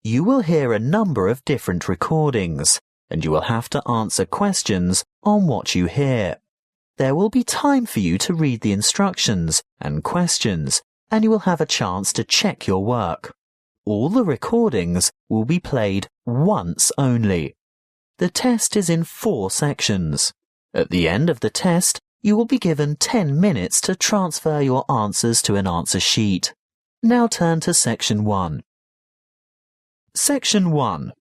You will hear a number of different recordings, and you will have to answer questions on what you hear. There will be time for you to read the instructions and questions, and you will have a chance to check your work. All the recordings will be played once only. The test is in 4 sections. At the end of the test, you will be given 10 minutes to transfer your answers to an answer sheet. Now turn to Section 1. Section 1.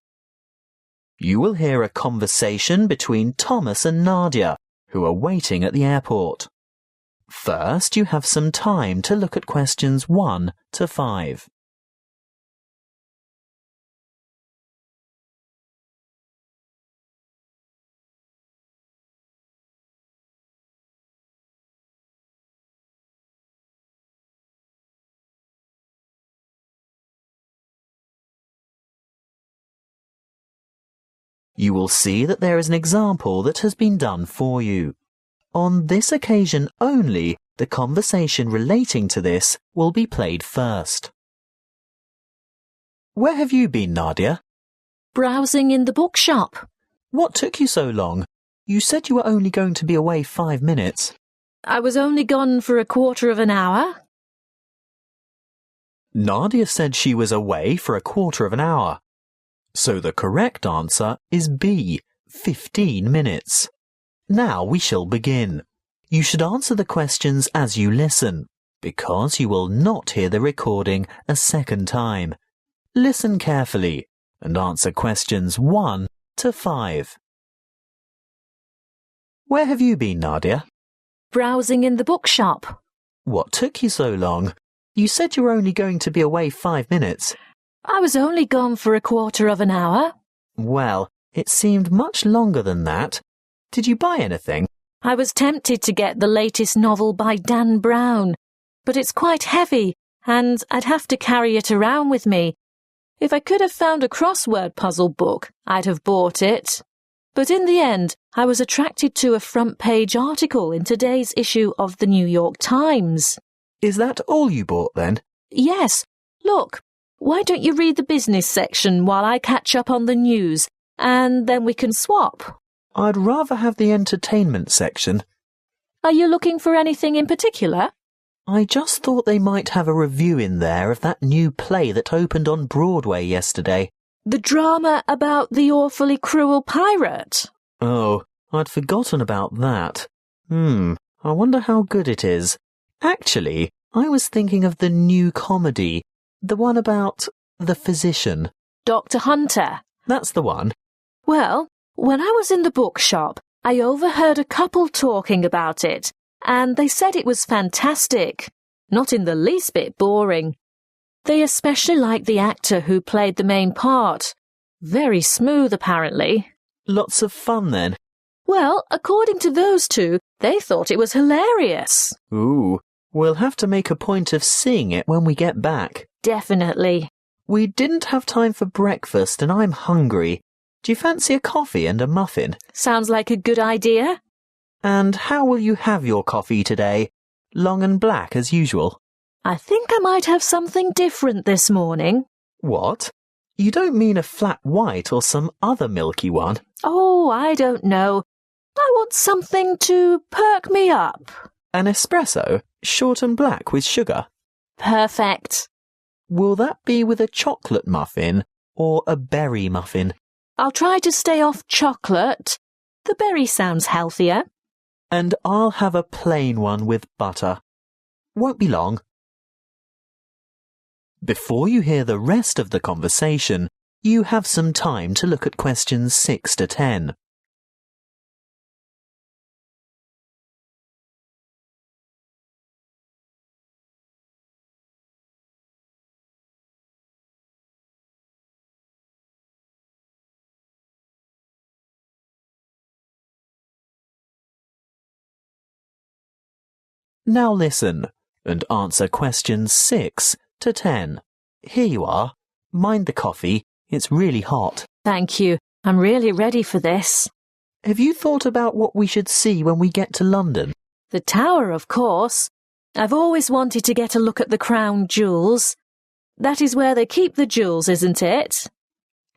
You will hear a conversation between Thomas and Nadia, who are waiting at the airport. First, you have some time to look at questions 1 to 5. You will see that there is an example that has been done for you. On this occasion only, the conversation relating to this will be played first. Where have you been, Nadia? Browsing in the bookshop. What took you so long? You said you were only going to be away 5 minutes. I was only gone for a quarter of an hour. Nadia said she was away for a quarter of an hour. So the correct answer is B, 15 minutes. Now we shall begin. You should answer the questions as you listen, because you will not hear the recording a second time. Listen carefully and answer questions 1 to 5. Where have you been, Nadia? Browsing in the bookshop. What took you so long? You said you were only going to be away 5 minutes. I was only gone for a quarter of an hour. Well, it seemed much longer than that. Did you buy anything? I was tempted to get the latest novel by Dan Brown, but it's quite heavy and I'd have to carry it around with me. If I could have found a crossword puzzle book, I'd have bought it. But in the end, I was attracted to a front-page article in today's issue of the New York Times. Is that all you bought then? Yes. Look. Why don't you read the business section while I catch up on the news, and then we can swap? I'd rather have the entertainment section. Are you looking for anything in particular? I just thought they might have a review in there of that new play that opened on Broadway yesterday. The drama about the awfully cruel pirate? Oh, I'd forgotten about that. I wonder how good it is. Actually, I was thinking of the new comedy. The one about the physician. Dr. Hunter. That's the one. Well, when I was in the bookshop, I overheard a couple talking about it, and they said it was fantastic. Not in the least bit boring. They especially liked the actor who played the main part. Very smooth, apparently. Lots of fun, then. Well, according to those two, they thought it was hilarious. Ooh, we'll have to make a point of seeing it when we get back. Definitely. We didn't have time for breakfast and I'm hungry. Do you fancy a coffee and a muffin? Sounds like a good idea. And how will you have your coffee today? Long and black as usual? I think I might have something different this morning. What? You don't mean a flat white or some other milky one? Oh, I don't know. I want something to perk me up. An espresso, short and black with sugar? Perfect. Will that be with a chocolate muffin or a berry muffin? I'll try to stay off chocolate. The berry sounds healthier. And I'll have a plain one with butter. Won't be long. Before you hear the rest of the conversation, you have some time to look at questions 6 to 10. Now listen and answer questions 6 to 10. Here you are. Mind the coffee. It's really hot. Thank you. I'm really ready for this. Have you thought about what we should see when we get to London? The Tower, of course. I've always wanted to get a look at the crown jewels. That is where they keep the jewels, isn't it?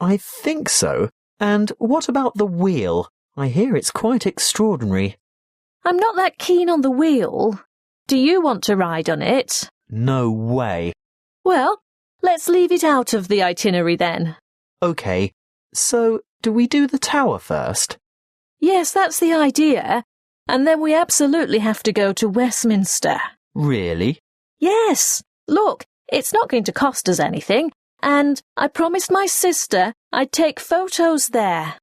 I think so. And what about the wheel? I hear it's quite extraordinary. I'm not that keen on the wheel. Do you want to ride on it? No way. Well, let's leave it out of the itinerary then. OK, so do we do the tower first? Yes, that's the idea. And then we absolutely have to go to Westminster. Really? Yes. Look, it's not going to cost us anything. And I promised my sister I'd take photos there.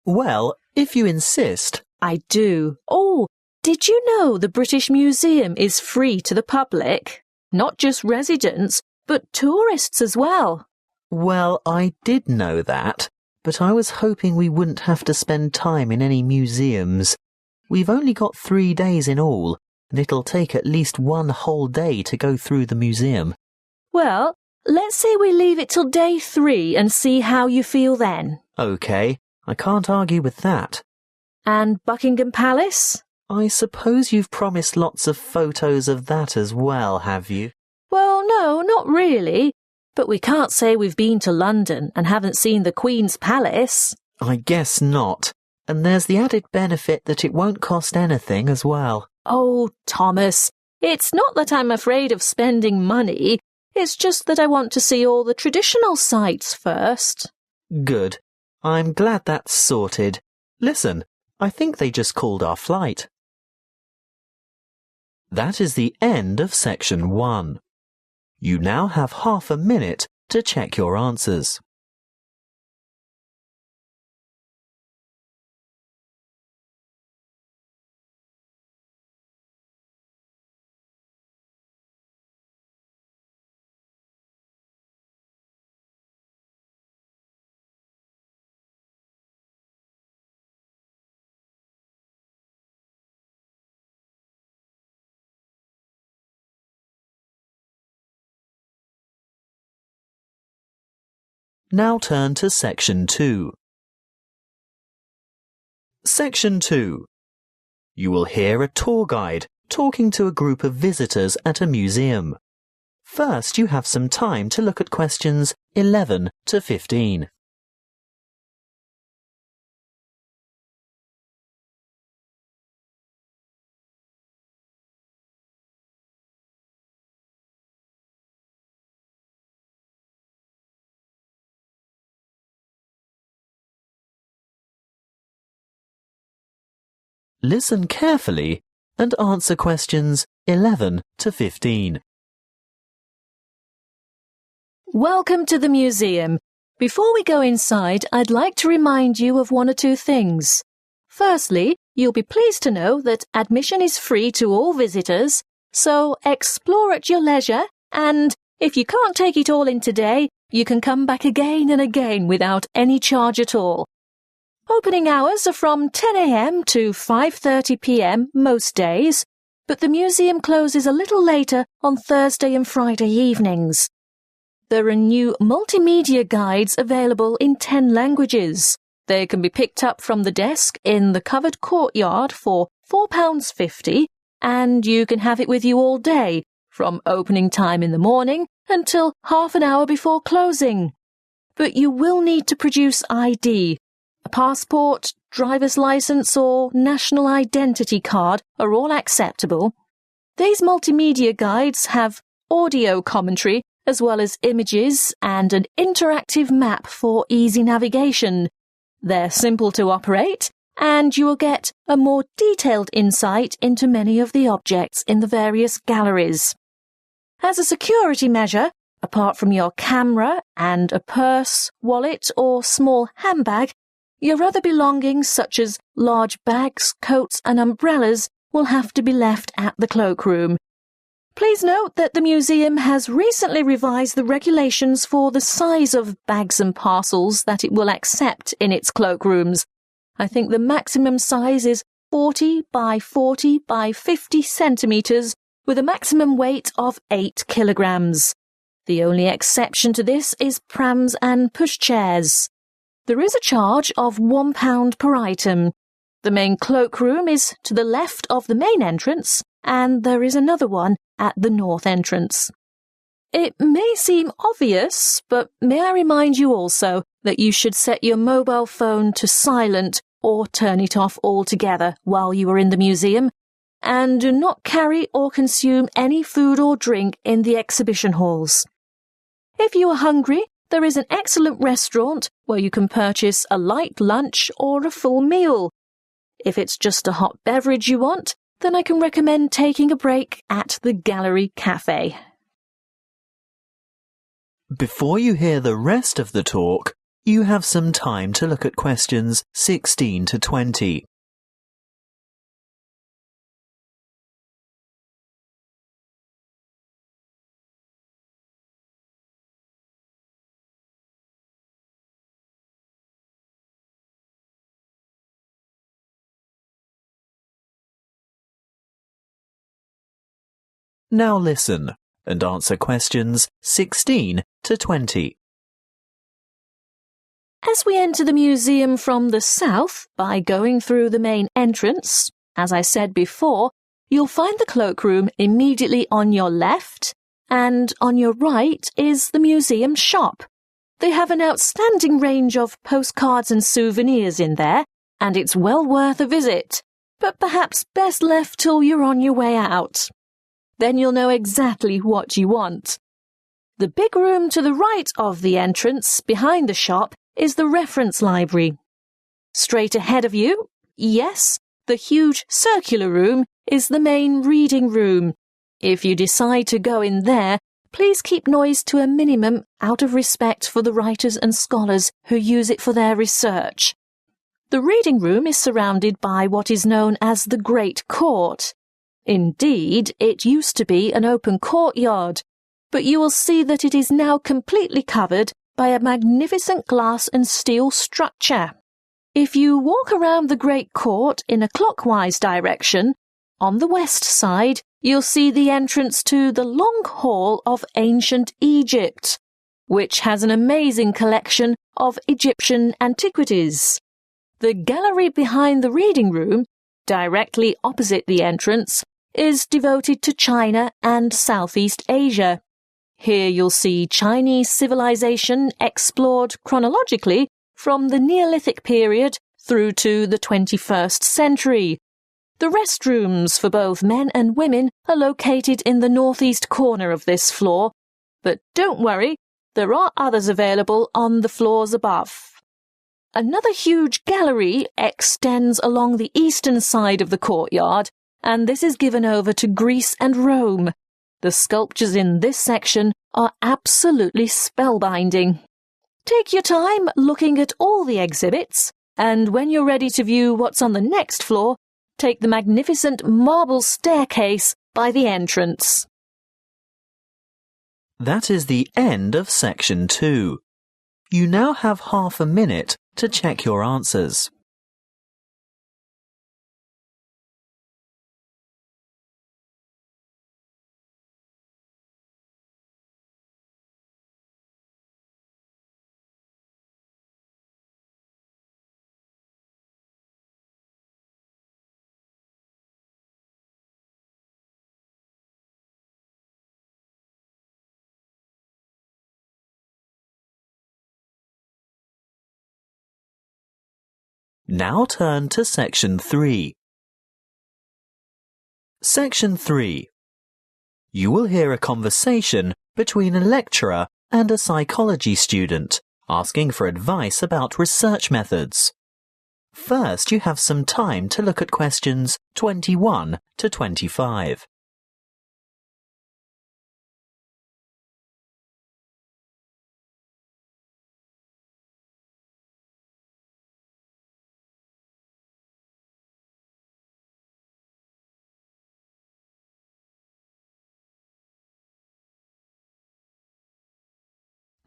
Well, if you insist. I do. Oh, did you know the British Museum is free to the public? Not just residents, but tourists as well. Well, I did know that, but I was hoping we wouldn't have to spend time in any museums. We've only got 3 days in all, and it'll take at least 1 whole day to go through the museum. Well, let's say we leave it till day 3 and see how you feel then. OK, I can't argue with that. And Buckingham Palace? I suppose you've promised lots of photos of that as well, have you? Well, no, not really. But we can't say we've been to London and haven't seen the Queen's Palace. I guess not. And there's the added benefit that it won't cost anything as well. Oh, Thomas, it's not that I'm afraid of spending money. It's just that I want to see all the traditional sites first. Good. I'm glad that's sorted. Listen, I think they just called our flight. That is the end of section 1. You now have half a minute to check your answers. Now turn to section 2. Section 2. You will hear a tour guide talking to a group of visitors at a museum. First, you have some time to look at questions 11 to 15. Listen carefully and answer questions 11 to 15. Welcome to the museum. Before we go inside, I'd like to remind you of 1 or 2 things. Firstly, you'll be pleased to know that admission is free to all visitors, so explore at your leisure, and if you can't take it all in today, you can come back again and again without any charge at all. Opening hours are from 10 a.m. to 5:30 p.m. most days, but the museum closes a little later on Thursday and Friday evenings. There are new multimedia guides available in 10 languages. They can be picked up from the desk in the covered courtyard for £4.50, and you can have it with you all day, from opening time in the morning until half an hour before closing. But you will need to produce ID. A passport, driver's licence or national identity card are all acceptable. These multimedia guides have audio commentary as well as images and an interactive map for easy navigation. They're simple to operate, and you will get a more detailed insight into many of the objects in the various galleries. As a security measure, apart from your camera and a purse, wallet or small handbag, your other belongings such as large bags, coats and umbrellas will have to be left at the cloakroom. Please note that the museum has recently revised the regulations for the size of bags and parcels that it will accept in its cloakrooms. I think the maximum size is 40 by 40 by 50 centimetres with a maximum weight of 8 kilograms. The only exception to this is prams and pushchairs. There is a charge of £1 per item. The main cloakroom is to the left of the main entrance, and there is another one at the north entrance. It may seem obvious, but may I remind you also that you should set your mobile phone to silent or turn it off altogether while you are in the museum, and do not carry or consume any food or drink in the exhibition halls. If you are hungry, there is an excellent restaurant where you can purchase a light lunch or a full meal. If it's just a hot beverage you want, then I can recommend taking a break at the Gallery Cafe. Before you hear the rest of the talk, you have some time to look at questions 16 to 20. Now listen and answer questions 16 to 20. As we enter the museum from the south by going through the main entrance, as I said before, you'll find the cloakroom immediately on your left, and on your right is the museum shop. They have an outstanding range of postcards and souvenirs in there, and it's well worth a visit, but perhaps best left till you're on your way out. Then you'll know exactly what you want. The big room to the right of the entrance, behind the shop, is the reference library. Straight ahead of you, yes, the huge circular room is the main reading room. If you decide to go in there, please keep noise to a minimum out of respect for the writers and scholars who use it for their research. The reading room is surrounded by what is known as the Great Court. Indeed, it used to be an open courtyard, but you will see that it is now completely covered by a magnificent glass and steel structure. If you walk around the Great Court in a clockwise direction, on the west side you'll see the entrance to the Long Hall of Ancient Egypt, which has an amazing collection of Egyptian antiquities. The gallery behind the reading room, directly opposite the entrance, is devoted to China and Southeast Asia. Here you'll see Chinese civilization explored chronologically from the Neolithic period through to the 21st century. The restrooms for both men and women are located in the northeast corner of this floor, but don't worry, there are others available on the floors above. Another huge gallery extends along the eastern side of the courtyard, and this is given over to Greece and Rome. The sculptures in this section are absolutely spellbinding. Take your time looking at all the exhibits, and when you're ready to view what's on the next floor, take the magnificent marble staircase by the entrance. That is the end of section 2. You now have half a minute to check your answers. Now turn to section 3. Section 3. You will hear a conversation between a lecturer and a psychology student asking for advice about research methods. First, you have some time to look at questions 21 to 25.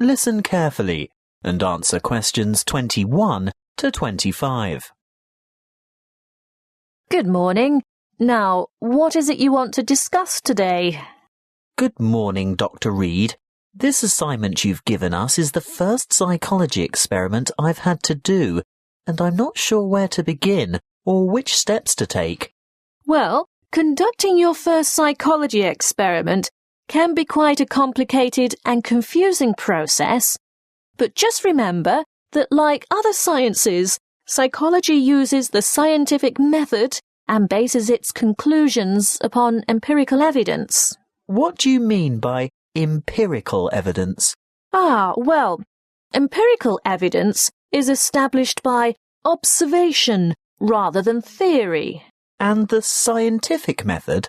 Listen carefully and answer questions 21 to 25. Good morning. Now, what is it you want to discuss today? Good morning, Dr. Reed. This assignment you've given us is the first psychology experiment I've had to do, and I'm not sure where to begin or which steps to take. Well, conducting your first psychology experiment can be quite a complicated and confusing process, but just remember that like other sciences, psychology uses the scientific method and bases its conclusions upon empirical evidence. What do you mean by empirical evidence? Well, empirical evidence is established by observation rather than theory. And the scientific method?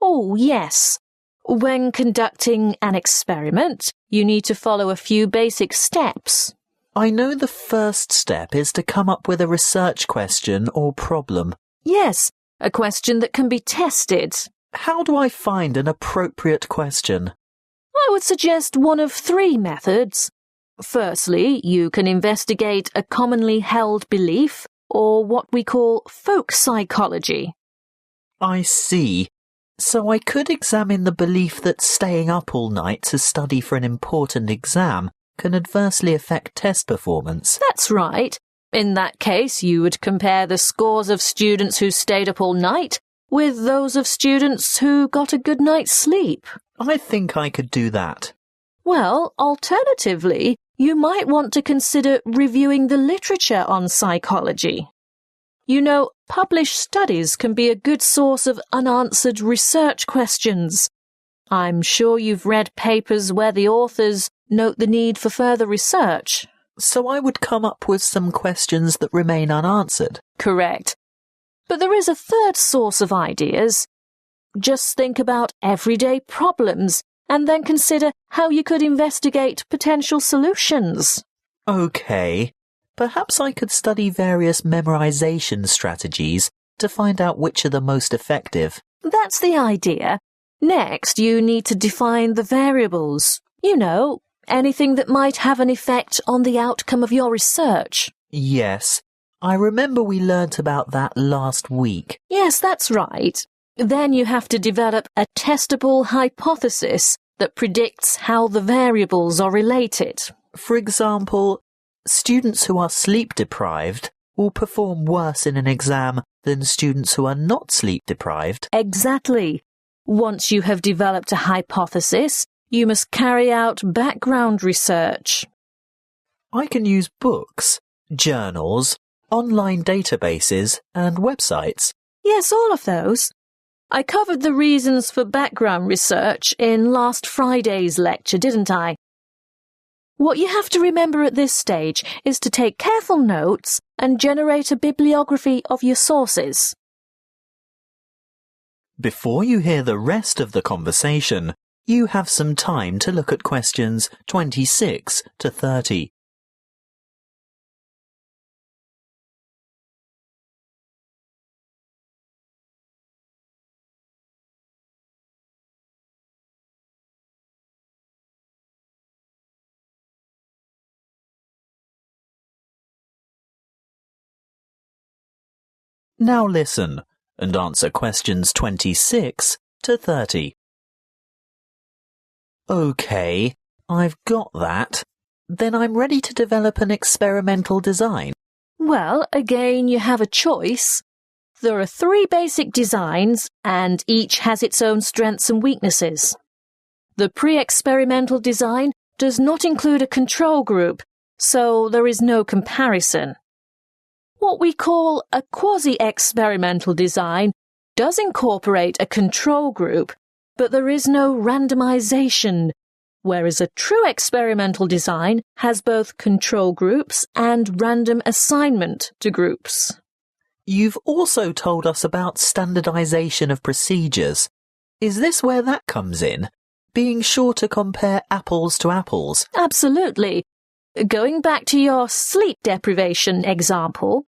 Oh, yes. When conducting an experiment, you need to follow a few basic steps. I know the first step is to come up with a research question or problem. Yes, a question that can be tested. How do I find an appropriate question? I would suggest one of 3 methods. Firstly, you can investigate a commonly held belief, or what we call folk psychology. I see. So I could examine the belief that staying up all night to study for an important exam can adversely affect test performance. That's right. In that case, you would compare the scores of students who stayed up all night with those of students who got a good night's sleep. I think I could do that. Well, alternatively, you might want to consider reviewing the literature on psychology. You know, published studies can be a good source of unanswered research questions. I'm sure you've read papers where the authors note the need for further research. So I would come up with some questions that remain unanswered. Correct. But there is a third source of ideas. Just think about everyday problems and then consider how you could investigate potential solutions. Okay. Perhaps I could study various memorization strategies to find out which are the most effective. That's the idea. Next, you need to define the variables. You know, anything that might have an effect on the outcome of your research. Yes, I remember we learnt about that last week. Yes, that's right. Then you have to develop a testable hypothesis that predicts how the variables are related. For example, students who are sleep-deprived will perform worse in an exam than students who are not sleep-deprived. Exactly. Once you have developed a hypothesis, you must carry out background research. I can use books, journals, online databases, and websites. Yes, all of those. I covered the reasons for background research in last Friday's lecture, didn't I? What you have to remember at this stage is to take careful notes and generate a bibliography of your sources. Before you hear the rest of the conversation, you have some time to look at questions 26 to 30. Now listen and answer questions 26 to 30. OK, I've got that. Then I'm ready to develop an experimental design. Well, again, you have a choice. There are 3 basic designs, and each has its own strengths and weaknesses. The pre-experimental design does not include a control group, so there is no comparison. What we call a quasi-experimental design does incorporate a control group, but there is no randomization, whereas a true experimental design has both control groups and random assignment to groups. You've also told us about standardization of procedures. Is this where that comes in? Being sure to compare apples to apples? Absolutely. Going back to your sleep deprivation example,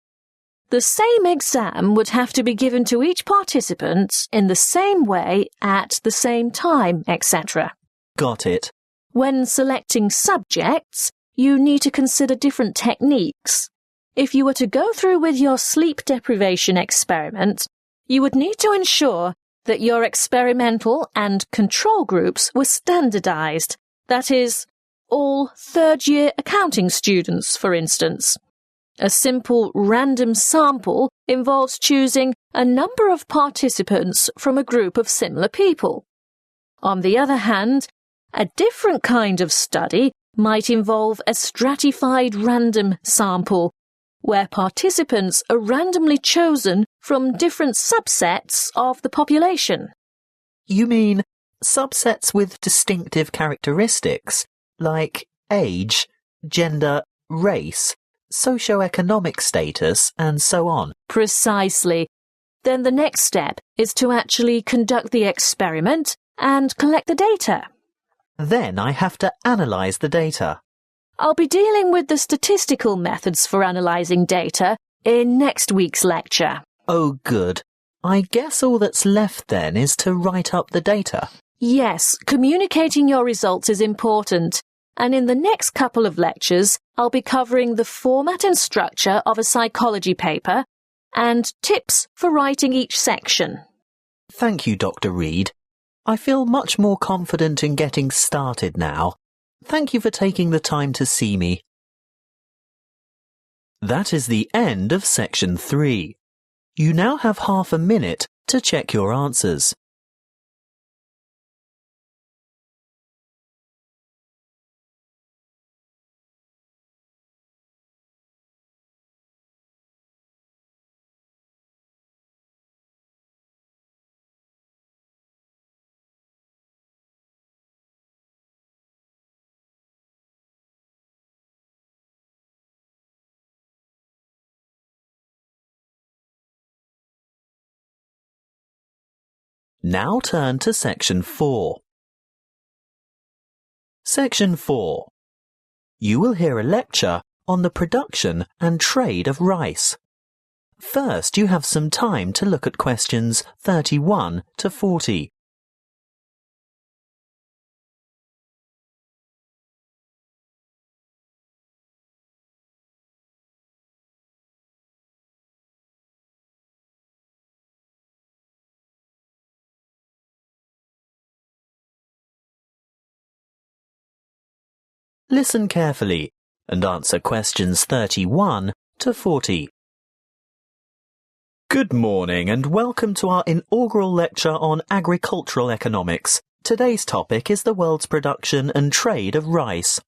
the same exam would have to be given to each participant in the same way at the same time, etc. Got it. When selecting subjects, you need to consider different techniques. If you were to go through with your sleep deprivation experiment, you would need to ensure that your experimental and control groups were standardized. That is, all third-year accounting students, for instance. A simple random sample involves choosing a number of participants from a group of similar people. On the other hand, a different kind of study might involve a stratified random sample, where participants are randomly chosen from different subsets of the population. You mean subsets with distinctive characteristics, like age, gender, race, socioeconomic status, and so on? Precisely. Then the next step is to actually conduct the experiment and collect the data. Then I have to analyse the data. I'll be dealing with the statistical methods for analysing data in next week's lecture. Oh, good. I guess all that's left then is to write up the data. Yes, communicating your results is important. And in the next couple of lectures, I'll be covering the format and structure of a psychology paper and tips for writing each section. Thank you, Dr. Reed. I feel much more confident in getting started now. Thank you for taking the time to see me. That is the end of section 3. You now have half a minute to check your answers. Now turn to section 4. Section 4. You will hear a lecture on the production and trade of rice. First, you have some time to look at questions 31 to 40. Listen carefully and answer questions 31 to 40. Good morning and welcome to our inaugural lecture on agricultural economics. Today's topic is the world's production and trade of rice.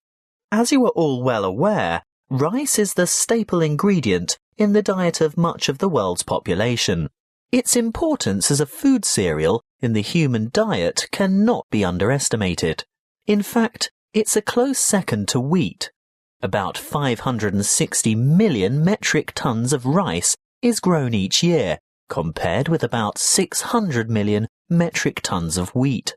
As you are all well aware, rice is the staple ingredient in the diet of much of the world's population. Its importance as a food cereal in the human diet cannot be underestimated. In fact, it's a close second to wheat. About 560 million metric tons of rice is grown each year, compared with about 600 million metric tons of wheat.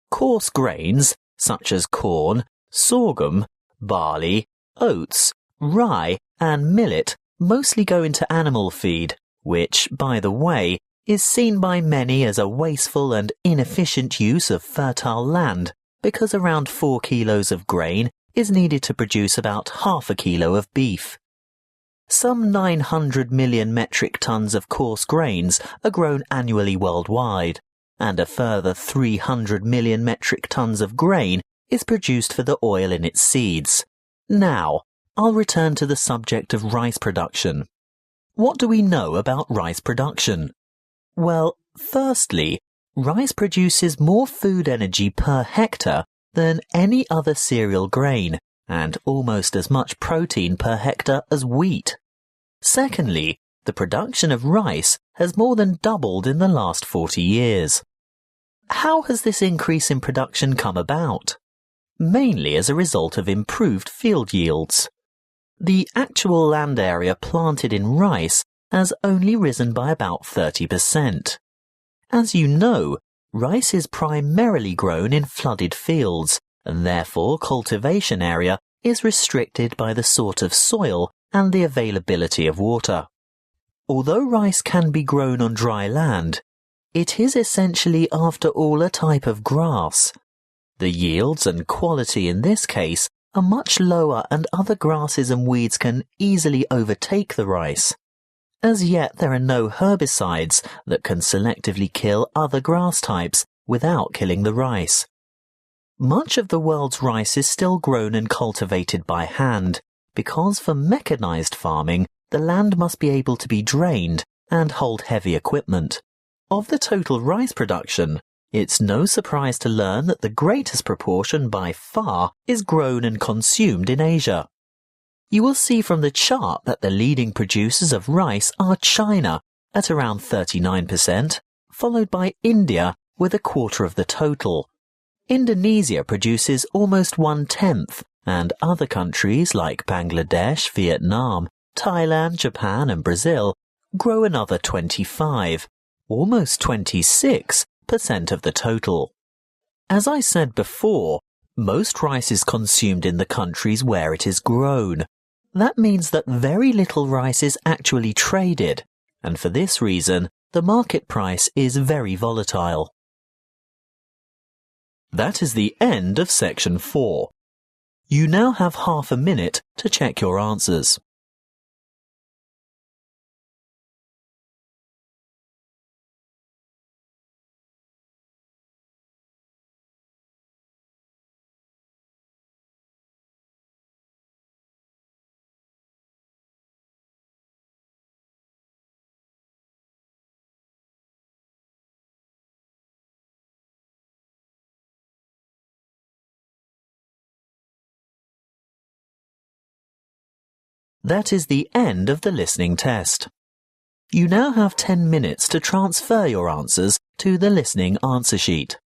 Coarse grains, such as corn, sorghum, barley, oats, rye, and millet, mostly go into animal feed, which, by the way, is seen by many as a wasteful and inefficient use of fertile land, because around 4 kilos of grain is needed to produce about half a kilo of beef. Some 900 million metric tons of coarse grains are grown annually worldwide, and a further 300 million metric tons of grain is produced for the oil in its seeds. Now, I'll return to the subject of rice production. What do we know about rice production? Well, firstly, rice produces more food energy per hectare than any other cereal grain, and almost as much protein per hectare as wheat. Secondly, the production of rice has more than doubled in the last 40 years. How has this increase in production come about? Mainly as a result of improved field yields. The actual land area planted in rice has only risen by about 30%. As you know, rice is primarily grown in flooded fields, and therefore cultivation area is restricted by the sort of soil and the availability of water. Although rice can be grown on dry land, it is essentially after all a type of grass. The yields and quality in this case are much lower, and other grasses and weeds can easily overtake the rice. As yet there are no herbicides that can selectively kill other grass types without killing the rice. Much of the world's rice is still grown and cultivated by hand, because for mechanized farming, the land must be able to be drained and hold heavy equipment. Of the total rice production, It's no surprise to learn that the greatest proportion by far is grown and consumed in Asia. You will see from the chart that the leading producers of rice are China at around 39%, followed by India with a quarter of the total. Indonesia produces almost 1/10, and other countries like Bangladesh, Vietnam, Thailand, Japan and Brazil grow another 25, almost 26% of the total. As I said before, most rice is consumed in the countries where it is grown. That means that very little rice is actually traded, and for this reason, the market price is very volatile. That is the end of section 4. You now have half a minute to check your answers. That is the end of the listening test. You now have 10 minutes to transfer your answers to the listening answer sheet.